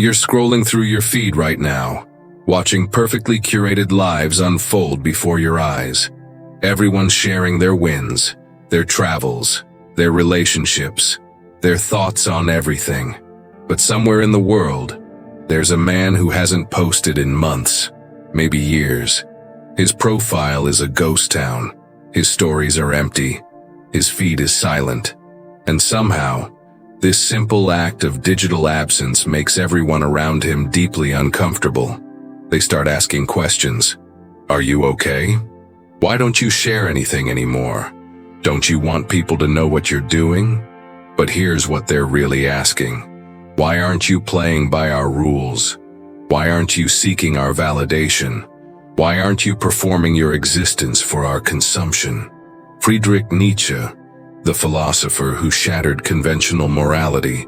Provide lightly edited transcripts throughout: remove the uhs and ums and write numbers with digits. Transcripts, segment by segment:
You're scrolling through your feed right now, watching perfectly curated lives unfold before your eyes. Everyone's sharing their wins, their travels, their relationships, their thoughts on everything. But somewhere in the world, there's a man who hasn't posted in months, maybe years. His profile is a ghost town. His stories are empty. His feed is silent. And somehow, this simple act of digital absence makes everyone around him deeply uncomfortable. They start asking questions. Are you okay? Why don't you share anything anymore? Don't you want people to know what you're doing? But here's what they're really asking. Why aren't you playing by our rules? Why aren't you seeking our validation? Why aren't you performing your existence for our consumption? Friedrich Nietzsche, the philosopher who shattered conventional morality,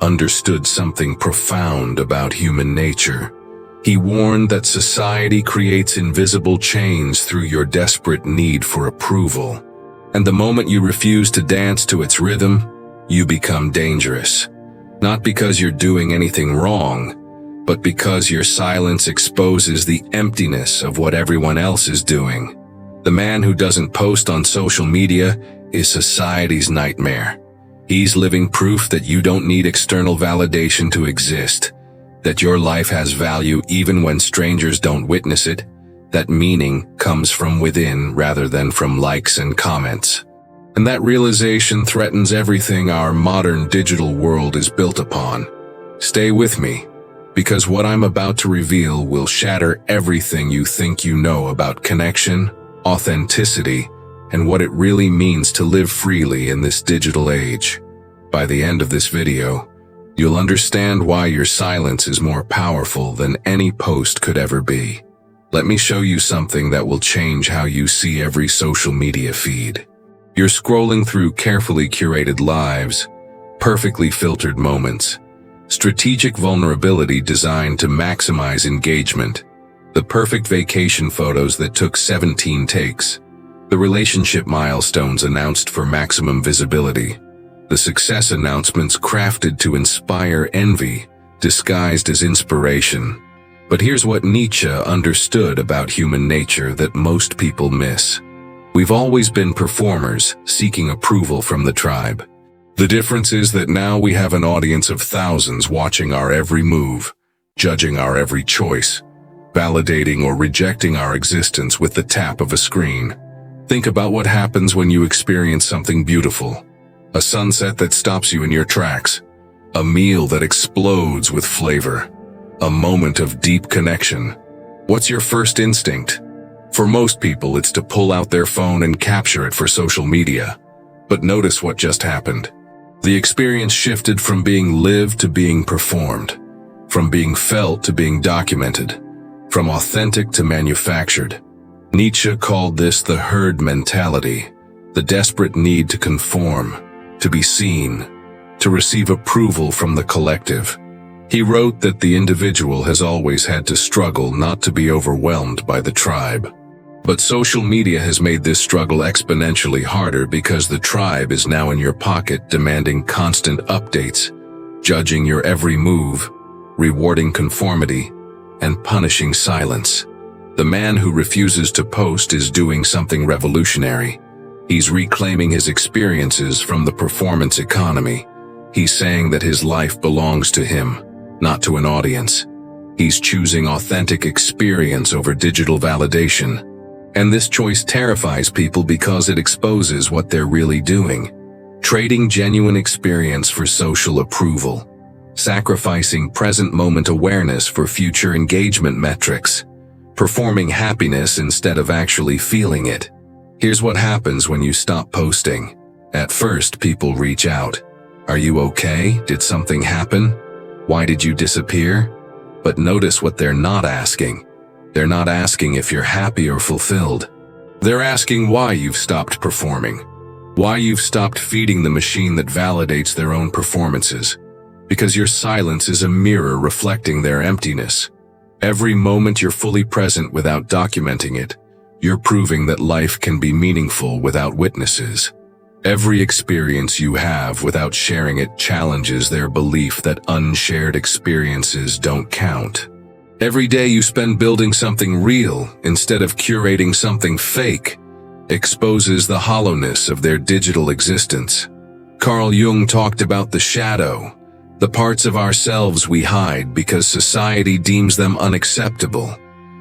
understood something profound about human nature. He warned that society creates invisible chains through your desperate need for approval. And the moment you refuse to dance to its rhythm, you become dangerous. Not because you're doing anything wrong, but because your silence exposes the emptiness of what everyone else is doing. The man who doesn't post on social media is society's nightmare. He's living proof that you don't need external validation to exist, that your life has value even when strangers don't witness it, that meaning comes from within rather than from likes and comments. And that realization threatens everything our modern digital world is built upon. Stay with me, because what I'm about to reveal will shatter everything you think you know about connection, authenticity, and what it really means to live freely in this digital age. By the end of this video, you'll understand why your silence is more powerful than any post could ever be. Let me show you something that will change how you see every social media feed. You're scrolling through carefully curated lives, perfectly filtered moments, strategic vulnerability designed to maximize engagement, the perfect vacation photos that took 17 takes, the relationship milestones announced for maximum visibility, the success announcements crafted to inspire envy, disguised as inspiration. But here's what Nietzsche understood about human nature that most people miss. We've always been performers, seeking approval from the tribe. The difference is that now we have an audience of thousands watching our every move, judging our every choice, validating or rejecting our existence with the tap of a screen. Think about what happens when you experience something beautiful. A sunset that stops you in your tracks. A meal that explodes with flavor. A moment of deep connection. What's your first instinct? For most people, it's to pull out their phone and capture it for social media. But notice what just happened. The experience shifted from being lived to being performed, from being felt to being documented, from authentic to manufactured. Nietzsche called this the herd mentality, the desperate need to conform, to be seen, to receive approval from the collective. He wrote that the individual has always had to struggle not to be overwhelmed by the tribe. But social media has made this struggle exponentially harder because the tribe is now in your pocket, demanding constant updates, judging your every move, rewarding conformity, and punishing silence. The man who refuses to post is doing something revolutionary. He's reclaiming his experiences from the performance economy. He's saying that his life belongs to him, not to an audience. He's choosing authentic experience over digital validation. And this choice terrifies people because it exposes what they're really doing. Trading genuine experience for social approval. Sacrificing present moment awareness for future engagement metrics. Performing happiness instead of actually feeling it. Here's what happens when you stop posting. At first, people reach out. Are you okay? Did something happen? Why did you disappear? But notice what they're not asking. They're not asking if you're happy or fulfilled. They're asking why you've stopped performing. Why you've stopped feeding the machine that validates their own performances. Because your silence is a mirror reflecting their emptiness. Every moment you're fully present without documenting it, you're proving that life can be meaningful without witnesses. Every experience you have without sharing it challenges their belief that unshared experiences don't count. Every day you spend building something real instead of curating something fake exposes the hollowness of their digital existence. Carl Jung talked about the shadow, the parts of ourselves we hide because society deems them unacceptable.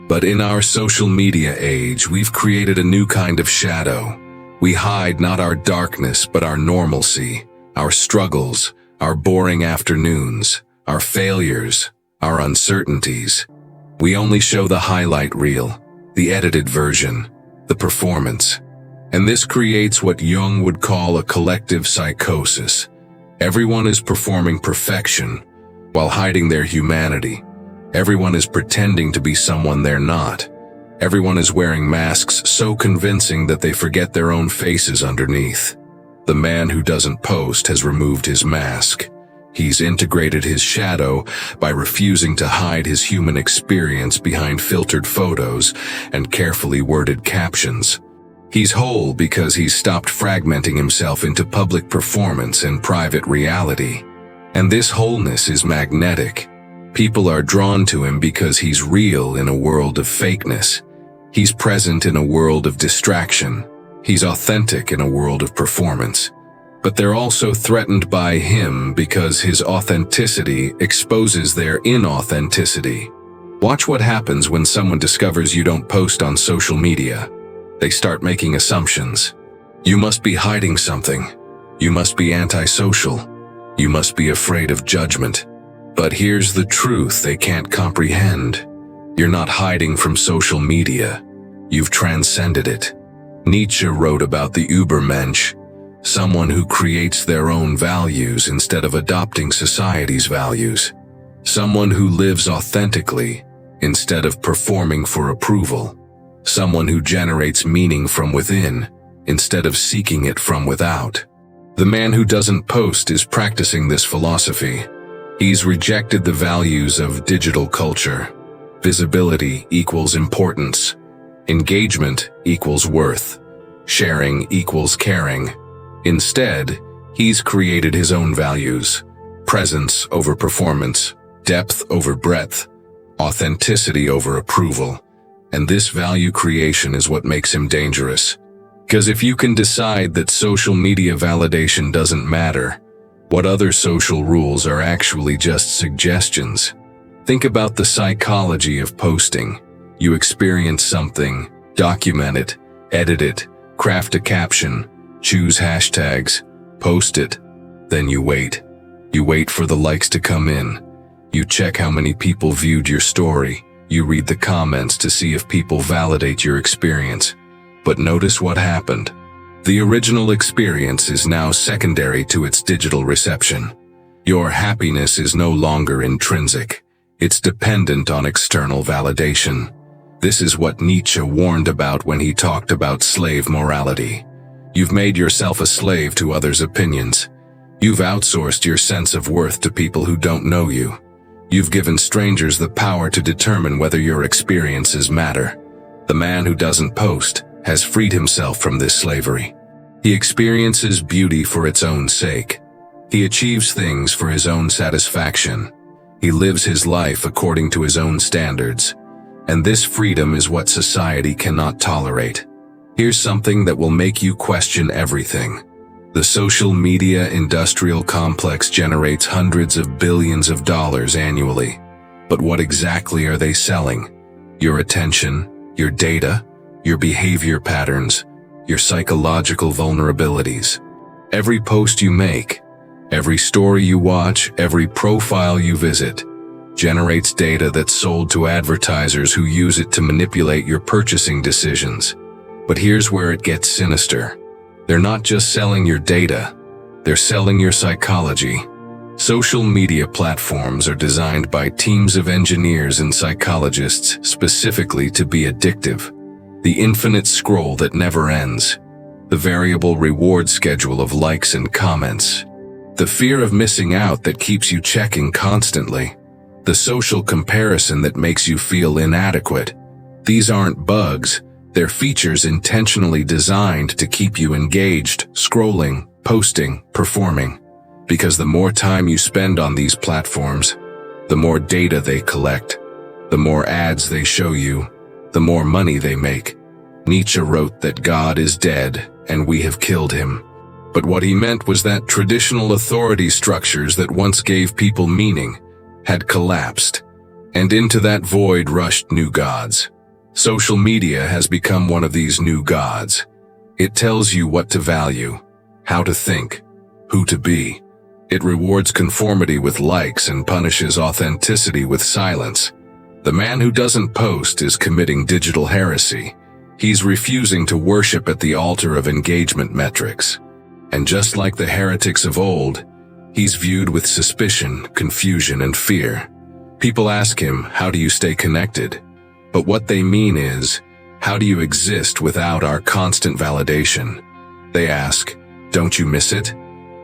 But in our social media age, we've created a new kind of shadow. We hide not our darkness, but our normalcy, our struggles, our boring afternoons, our failures, our uncertainties. We only show the highlight reel, the edited version, the performance. And this creates what Jung would call a collective psychosis. Everyone is performing perfection while hiding their humanity. Everyone is pretending to be someone they're not. Everyone is wearing masks so convincing that they forget their own faces underneath. The man who doesn't post has removed his mask. He's integrated his shadow by refusing to hide his human experience behind filtered photos and carefully worded captions. He's whole because he's stopped fragmenting himself into public performance and private reality. And this wholeness is magnetic. People are drawn to him because he's real in a world of fakeness. He's present in a world of distraction. He's authentic in a world of performance. But they're also threatened by him because his authenticity exposes their inauthenticity. Watch what happens when someone discovers you don't post on social media. They start making assumptions. You must be hiding something. You must be antisocial. You must be afraid of judgment. But here's the truth they can't comprehend. You're not hiding from social media. You've transcended it. Nietzsche wrote about the Übermensch, someone who creates their own values instead of adopting society's values. Someone who lives authentically instead of performing for approval. Someone who generates meaning from within instead of seeking it from without. The man who doesn't post is practicing this philosophy. He's rejected the values of digital culture. Visibility equals importance. Engagement equals worth. Sharing equals caring. Instead, he's created his own values. Presence over performance, depth over breadth, authenticity over approval. And this value creation is what makes him dangerous. Because if you can decide that social media validation doesn't matter, what other social rules are actually just suggestions? Think about the psychology of posting. You experience something, document it, edit it, craft a caption, choose hashtags, post it. Then you wait. You wait for the likes to come in. You check how many people viewed your story. You read the comments to see if people validate your experience. But notice what happened. The original experience is now secondary to its digital reception. Your happiness is no longer intrinsic. It's dependent on external validation. This is what Nietzsche warned about when he talked about slave morality. You've made yourself a slave to others' opinions. You've outsourced your sense of worth to people who don't know you. You've given strangers the power to determine whether your experiences matter. The man who doesn't post has freed himself from this slavery. He experiences beauty for its own sake. He achieves things for his own satisfaction. He lives his life according to his own standards. And this freedom is what society cannot tolerate. Here's something that will make you question everything. The social media industrial complex generates hundreds of billions of dollars annually. But what exactly are they selling? Your attention, your data, your behavior patterns, your psychological vulnerabilities. Every post you make, every story you watch, every profile you visit, generates data that's sold to advertisers who use it to manipulate your purchasing decisions. But here's where it gets sinister. They're not just selling your data, they're selling your psychology. Social media platforms are designed by teams of engineers and psychologists specifically to be addictive. The infinite scroll that never ends. The variable reward schedule of likes and comments. The fear of missing out that keeps you checking constantly. The social comparison that makes you feel inadequate. These aren't bugs, They're features intentionally designed to keep you engaged, scrolling, posting, performing. Because the more time you spend on these platforms, the more data they collect, the more ads they show you, the more money they make. Nietzsche wrote that God is dead and we have killed him. But what he meant was that traditional authority structures that once gave people meaning had collapsed, and into that void rushed new gods. Social media has become one of these new gods. It tells you what to value, how to think, who to be. It rewards conformity with likes and punishes authenticity with silence. The man who doesn't post is committing digital heresy. He's refusing to worship at the altar of engagement metrics. And just like the heretics of old, he's viewed with suspicion, confusion, and fear. People ask him, how do you stay connected? But what they mean is, how do you exist without our constant validation? They ask, don't you miss it?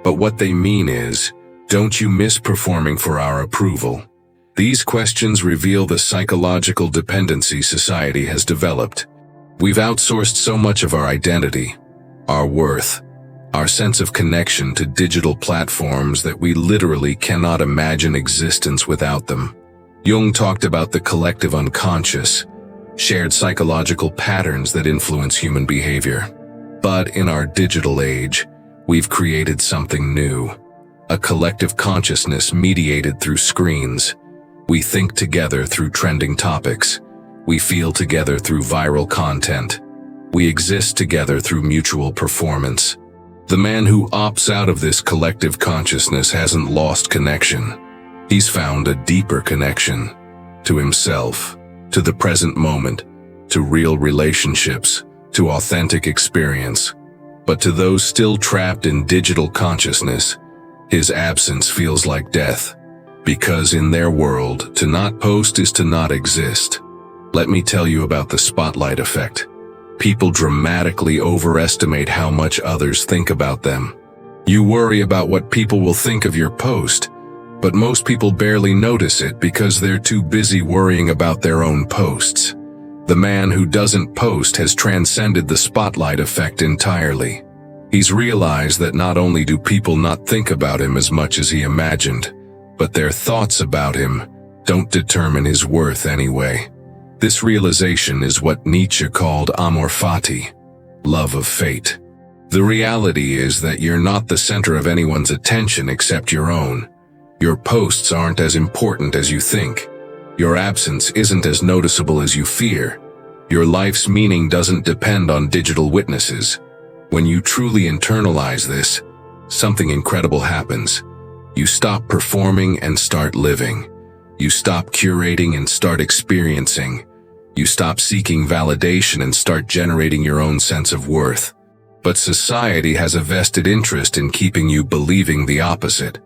But what they mean is, don't you miss performing for our approval? These questions reveal the psychological dependency society has developed. We've outsourced so much of our identity, our worth, our sense of connection to digital platforms that we literally cannot imagine existence without them. Jung talked about the collective unconscious, shared psychological patterns that influence human behavior. But in our digital age, we've created something new, a collective consciousness mediated through screens. We think together through trending topics. We feel together through viral content. We exist together through mutual performance. The man who opts out of this collective consciousness hasn't lost connection. He's found a deeper connection to himself, to the present moment, to real relationships, to authentic experience. But to those still trapped in digital consciousness, his absence feels like death. Because in their world, to not post is to not exist. Let me tell you about the spotlight effect. People dramatically overestimate how much others think about them. You worry about what people will think of your post, but most people barely notice it because they're too busy worrying about their own posts. The man who doesn't post has transcended the spotlight effect entirely. He's realized that not only do people not think about him as much as he imagined, but their thoughts about him don't determine his worth anyway. This realization is what Nietzsche called amor fati, love of fate. The reality is that you're not the center of anyone's attention except your own. Your posts aren't as important as you think. Your absence isn't as noticeable as you fear. Your life's meaning doesn't depend on digital witnesses. When you truly internalize this, something incredible happens. You stop performing and start living. You stop curating and start experiencing. You stop seeking validation and start generating your own sense of worth. But society has a vested interest in keeping you believing the opposite.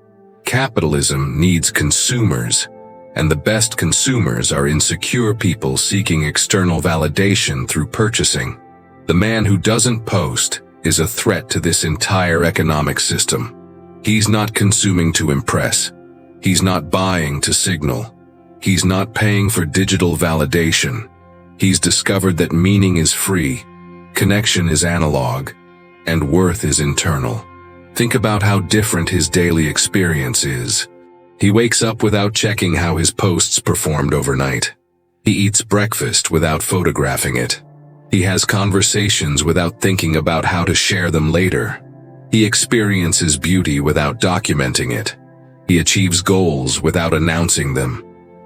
Capitalism needs consumers, and the best consumers are insecure people seeking external validation through purchasing. The man who doesn't post is a threat to this entire economic system. He's not consuming to impress. He's not buying to signal. He's not paying for digital validation. He's discovered that meaning is free, connection is analog, and worth is internal. Think about how different his daily experience is. He wakes up without checking how his posts performed overnight. He eats breakfast without photographing it. He has conversations without thinking about how to share them later. He experiences beauty without documenting it. He achieves goals without announcing them.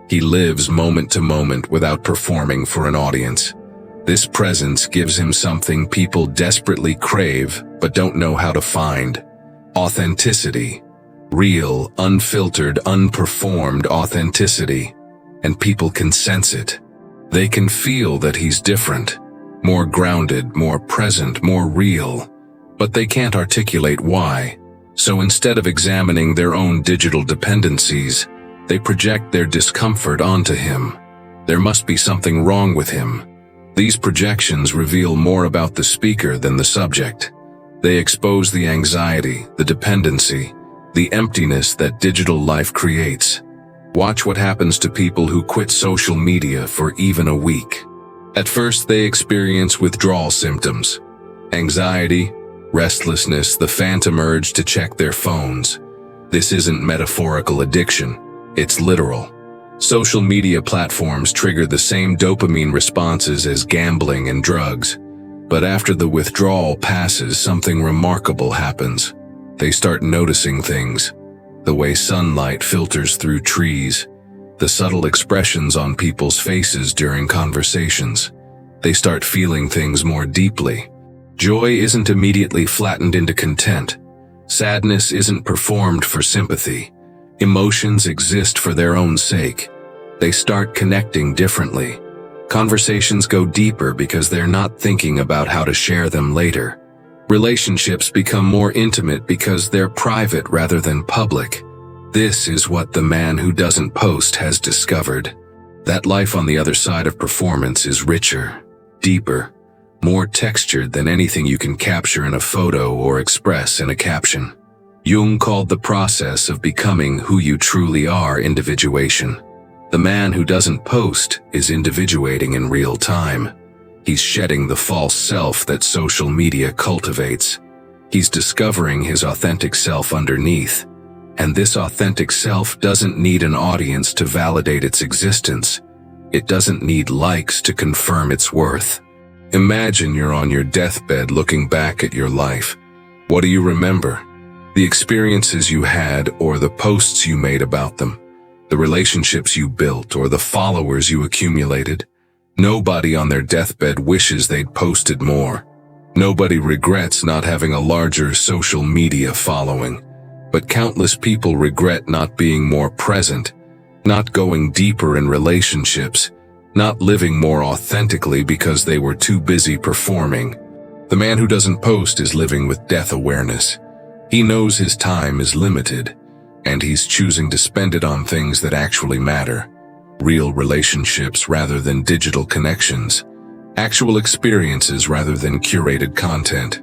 He lives moment to moment without performing for an audience. This presence gives him something people desperately crave but don't know how to find. Authenticity. Real, unfiltered, unperformed authenticity. And people can sense it. They can feel that he's different, more grounded, more present, more real. But they can't articulate why. So instead of examining their own digital dependencies, they project their discomfort onto him. There must be something wrong with him. These projections reveal more about the speaker than the subject. They expose the anxiety, the dependency, the emptiness that digital life creates. Watch what happens to people who quit social media for even a week. At first, they experience withdrawal symptoms, anxiety, restlessness, the phantom urge to check their phones. This isn't metaphorical addiction, it's literal. Social media platforms trigger the same dopamine responses as gambling and drugs. But after the withdrawal passes, something remarkable happens. They start noticing things. The way sunlight filters through trees, the subtle expressions on people's faces during conversations. They start feeling things more deeply. Joy isn't immediately flattened into content. Sadness isn't performed for sympathy. Emotions exist for their own sake. They start connecting differently. Conversations go deeper because they're not thinking about how to share them later. Relationships become more intimate because they're private rather than public. This is what the man who doesn't post has discovered. That life on the other side of performance is richer, deeper, more textured than anything you can capture in a photo or express in a caption. Jung called the process of becoming who you truly are individuation. The man who doesn't post is individuating in real time. He's shedding the false self that social media cultivates. He's discovering his authentic self underneath. And this authentic self doesn't need an audience to validate its existence. It doesn't need likes to confirm its worth. Imagine you're on your deathbed looking back at your life. What do you remember? The experiences you had or the posts you made about them? The relationships you built or the followers you accumulated? Nobody on their deathbed wishes they'd posted more. Nobody regrets not having a larger social media following. But countless people regret not being more present, not going deeper in relationships, not living more authentically because they were too busy performing. The man who doesn't post is living with death awareness. He knows his time is limited, and he's choosing to spend it on things that actually matter. Real relationships rather than digital connections. Actual experiences rather than curated content.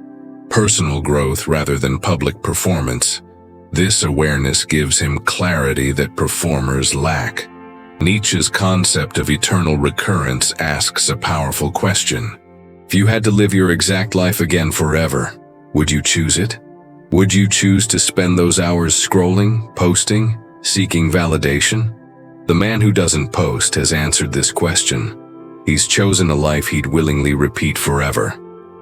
Personal growth rather than public performance. This awareness gives him clarity that performers lack. Nietzsche's concept of eternal recurrence asks a powerful question. If you had to live your exact life again forever, would you choose it? Would you choose to spend those hours scrolling, posting, seeking validation? The man who doesn't post has answered this question. He's chosen a life he'd willingly repeat forever.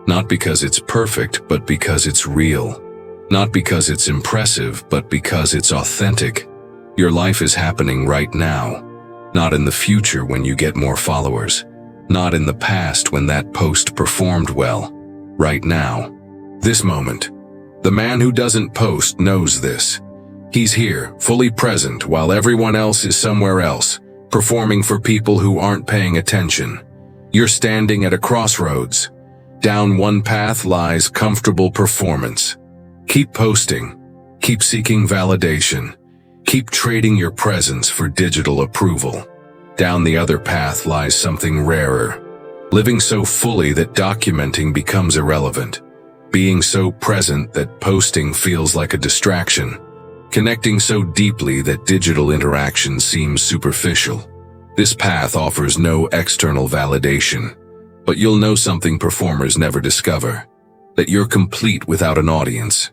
Not because it's perfect, but because it's real. Not because it's impressive, but because it's authentic. Your life is happening right now. Not in the future when you get more followers. Not in the past when that post performed well. Right now. This moment. The man who doesn't post knows this. He's here, fully present, while everyone else is somewhere else, performing for people who aren't paying attention. You're standing at a crossroads. Down one path lies comfortable performance. Keep posting. Keep seeking validation. Keep trading your presence for digital approval. Down the other path lies something rarer. Living so fully that documenting becomes irrelevant. Being so present that posting feels like a distraction. Connecting so deeply that digital interaction seems superficial. This path offers no external validation, but you'll know something performers never discover. That you're complete without an audience.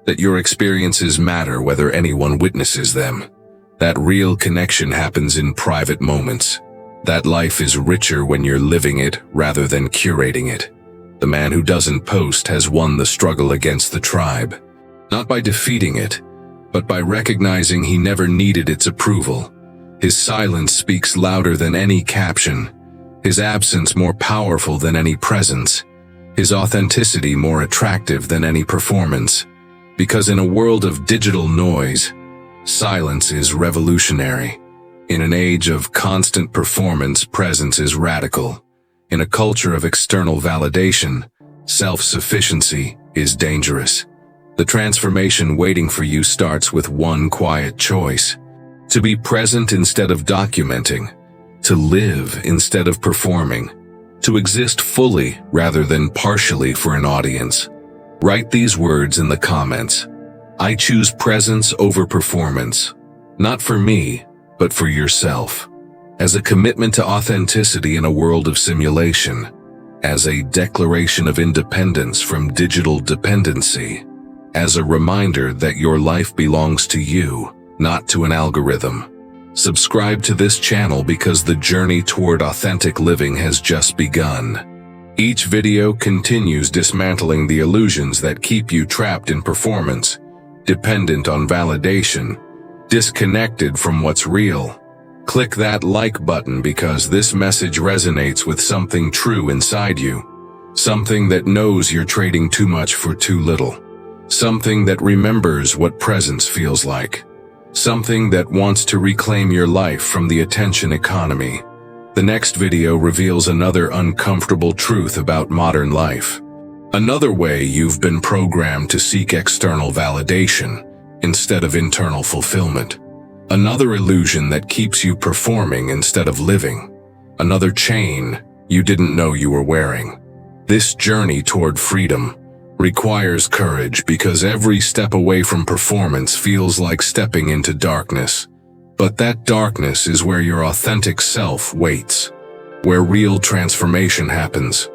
That your experiences matter whether anyone witnesses them. That real connection happens in private moments. That life is richer when you're living it rather than curating it. The man who doesn't post has won the struggle against the tribe. Not by defeating it, but by recognizing he never needed its approval. His silence speaks louder than any caption. His absence more powerful than any presence. His authenticity more attractive than any performance. Because in a world of digital noise, silence is revolutionary. In an age of constant performance, presence is radical. In a culture of external validation, self-sufficiency is dangerous. The transformation waiting for you starts with one quiet choice. To be present instead of documenting. To live instead of performing. To exist fully rather than partially for an audience. Write these words in the comments. I choose presence over performance. Not for me, but for yourself. as a commitment to authenticity in a world of simulation, as a declaration of independence from digital dependency, as a reminder that your life belongs to you, not to an algorithm. Subscribe to this channel because the journey toward authentic living has just begun. Each video continues dismantling the illusions that keep you trapped in performance, dependent on validation, disconnected from what's real. Click that like button because this message resonates with something true inside you, something that knows you're trading too much for too little, something that remembers what presence feels like, something that wants to reclaim your life from the attention economy. The next video reveals another uncomfortable truth about modern life. Another way you've been programmed to seek external validation instead of internal fulfillment. Another illusion that keeps you performing instead of living. Another chain you didn't know you were wearing. This journey toward freedom requires courage because every step away from performance feels like stepping into darkness. But that darkness is where your authentic self waits, where real transformation happens,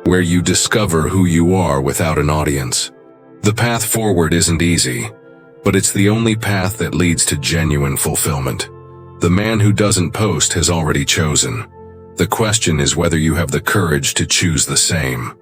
where you discover who you are without an audience. The path forward isn't easy, but it's the only path that leads to genuine fulfillment. The man who doesn't post has already chosen. The question is whether you have the courage to choose the same.